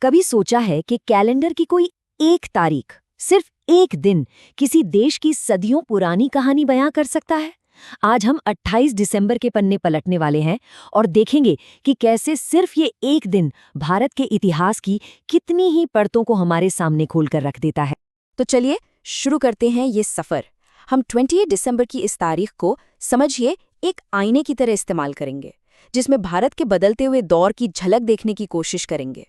कभी सोचा है कि कैलेंडर की कोई एक तारीख, सिर्फ एक दिन, किसी देश की सदियों पुरानी कहानी बयां कर सकता है? आज हम 28 दिसंबर के पन्ने पलटने वाले हैं और देखेंगे कि कैसे सिर्फ ये एक दिन भारत के इतिहास की कितनी ही परतों को हमारे सामने खोलकर रख देता है। तो चलिए शुरू करते हैं ये सफ़र। हम 28 दिसंबर की इस तारीख को समझिए एक आईने की तरह इस्तेमाल करेंगे, जिसमें भारत के बदलते हुए दौर की झलक देखने की कोशिश करेंगे।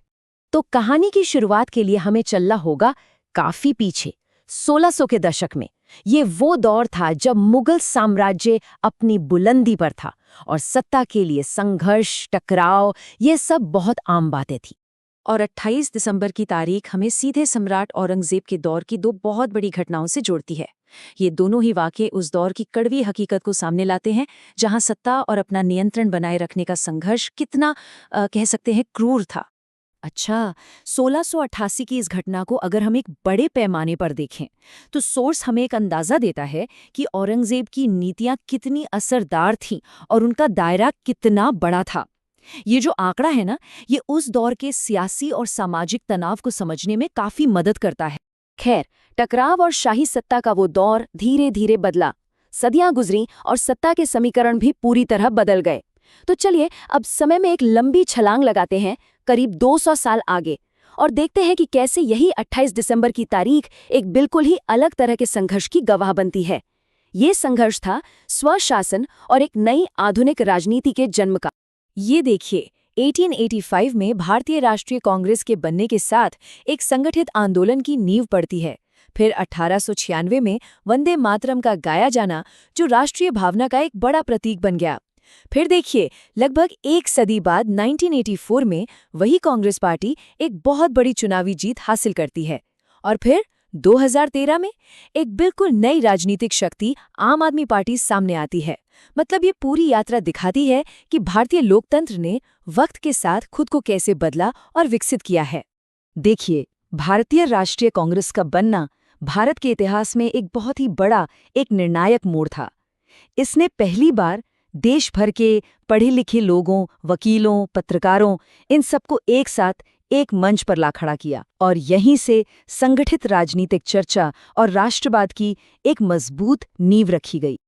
तो कहानी की शुरुआत के लिए हमें चलना होगा काफी पीछे, 1600 के दशक में। ये वो दौर था जब मुगल साम्राज्य अपनी बुलंदी पर था और सत्ता के लिए संघर्ष, टकराव, ये सब बहुत आम बातें थी। और 28 दिसंबर की तारीख हमें सीधे सम्राट औरंगजेब के दौर की दो बहुत बड़ी घटनाओं से जोड़ती है। ये दोनों ही वाक़ये उस दौर की कड़वी हकीकत को सामने लाते हैं, जहां सत्ता और अपना नियंत्रण बनाए रखने का संघर्ष कितना कह सकते हैं क्रूर था। अच्छा, 1688 की इस घटना को अगर हम एक बड़े पैमाने पर देखें, तो सोर्स हमें एक अंदाज़ा देता है कि औरंगजेब की नीतियां कितनी असरदार थीं और उनका दायरा कितना बड़ा था। ये जो आंकड़ा है ना, ये उस दौर के सियासी और सामाजिक तनाव को समझने में काफी मदद करता है। खैर, टकराव और शाही सत्ता का वो दौर धीरे धीरे बदला। सदियां गुजरी और सत्ता के समीकरण भी पूरी तरह बदल गए। तो चलिए अब समय में एक लंबी छलांग लगाते हैं, करीब 200 साल आगे, और देखते हैं कि कैसे यही 28 दिसंबर की तारीख एक बिल्कुल ही अलग तरह के संघर्ष की गवाह बनती है। ये संघर्ष था स्वशासन और एक नई आधुनिक राजनीति के जन्म का। ये देखिए, 1885 में भारतीय राष्ट्रीय कांग्रेस के बनने के साथ एक संगठित आंदोलन की नींव पड़ती है। फिर 1896 में वंदे मातरम का गाया जाना, जो राष्ट्रीय भावना का एक बड़ा प्रतीक बन गया। फिर देखिए, लगभग एक सदी बाद 1984 में वही कांग्रेस पार्टी एक बहुत बड़ी चुनावी जीत हासिल करती है। और फिर 2013 में एक बिल्कुल नई राजनीतिक शक्ति आम आदमी पार्टी सामने आती है। मतलब ये पूरी यात्रा दिखाती है कि भारतीय लोकतंत्र ने वक्त के साथ खुद को कैसे बदला और विकसित किया है। देखिए, भारतीय राष्ट्रीय कांग्रेस का बनना भारत के इतिहास में एक बहुत ही बड़ा, एक निर्णायक मोड़ था। इसने पहली बार देश भर के पढ़े लिखे लोगों, वकीलों, पत्रकारों, इन सबको एक साथ एक मंच पर ला खड़ा किया, और यहीं से संगठित राजनीतिक चर्चा और राष्ट्रवाद की एक मजबूत नींव रखी गई।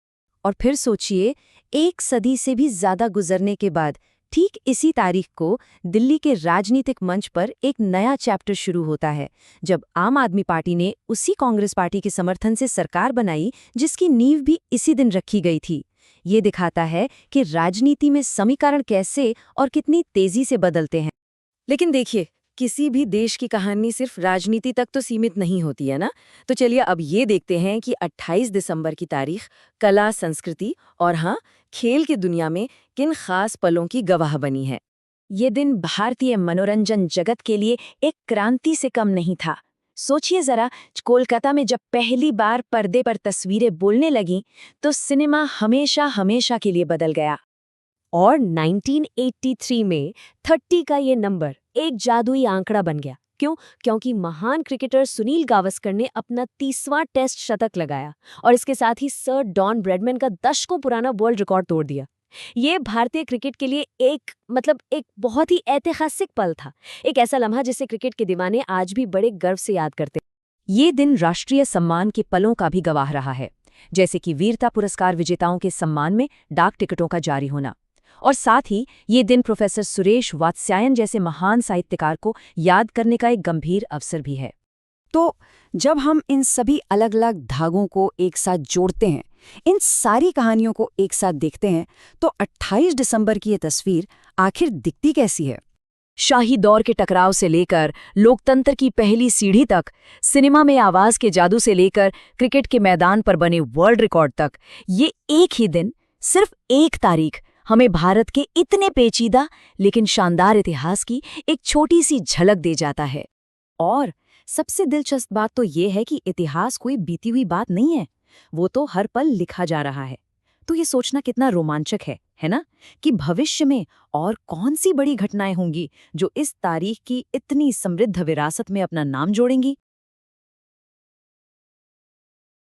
और फिर सोचिए, एक सदी से भी ज्यादा गुजरने के बाद ठीक इसी तारीख को दिल्ली के राजनीतिक मंच पर एक नया चैप्टर शुरू होता है, जब आम आदमी पार्टी ने उसी कांग्रेस पार्टी के समर्थन से सरकार बनाई, जिसकी नींव भी इसी दिन रखी गई थी। ये दिखाता है कि राजनीति में समीकरण कैसे और कितनी तेजी से बदलते हैं। लेकिन देखिए, किसी भी देश की कहानी सिर्फ राजनीति तक तो सीमित नहीं होती है ना। तो चलिए अब ये देखते हैं कि 28 दिसंबर की तारीख कला, संस्कृति और हाँ, खेल की दुनिया में किन खास पलों की गवाह बनी है। ये दिन भारतीय मनोरंजन जगत के लिए एक क्रांति से कम नहीं था। सोचिए जरा, कोलकाता में जब पहली बार पर्दे पर तस्वीरें बोलने लगीं, तो सिनेमा हमेशा हमेशा के लिए बदल गया। और 1983 में 30 का ये नंबर एक जादुई आंकड़ा बन गया। क्यों? क्योंकि महान क्रिकेटर सुनील गावस्कर ने अपना 30वां टेस्ट शतक लगाया और इसके साथ ही सर डॉन ब्रैडमैन का दशकों पुराना वर्ल्ड रिकॉर्ड तोड़ दिया। ये भारतीय क्रिकेट के लिए एक बहुत ही ऐतिहासिक पल था, एक ऐसा लम्हा जिसे क्रिकेट के दीवाने आज भी बड़े गर्व से याद करते हैं। ये दिन राष्ट्रीय सम्मान के पलों का भी गवाह रहा है, जैसे कि वीरता पुरस्कार विजेताओं के सम्मान में डाक टिकटों का जारी होना। और साथ ही ये दिन प्रोफेसर सुरेश वात्स्यायन जैसे महान साहित्यकार को याद करने का एक गंभीर अवसर भी है। तो जब हम इन सभी अलग अलग धागों को एक साथ जोड़ते हैं, इन सारी कहानियों को एक साथ देखते हैं, तो 28 दिसंबर की ये तस्वीर आखिर दिखती कैसी है? शाही दौर के टकराव से लेकर लोकतंत्र की पहली सीढ़ी तक, सिनेमा में आवाज के जादू से लेकर क्रिकेट के मैदान पर बने वर्ल्ड रिकॉर्ड तक, ये एक ही दिन, सिर्फ एक तारीख हमें भारत के इतने पेचीदा लेकिन शानदार इतिहास की एक छोटी सी झलक दे जाता है। और सबसे दिलचस्प बात तो ये है कि इतिहास कोई बीती हुई बात नहीं है, वो तो हर पल लिखा जा रहा है। तो ये सोचना कितना रोमांचक है ना, कि भविष्य में और कौन सी बड़ी घटनाएं होंगी जो इस तारीख की इतनी समृद्ध विरासत में अपना नाम जोड़ेंगी।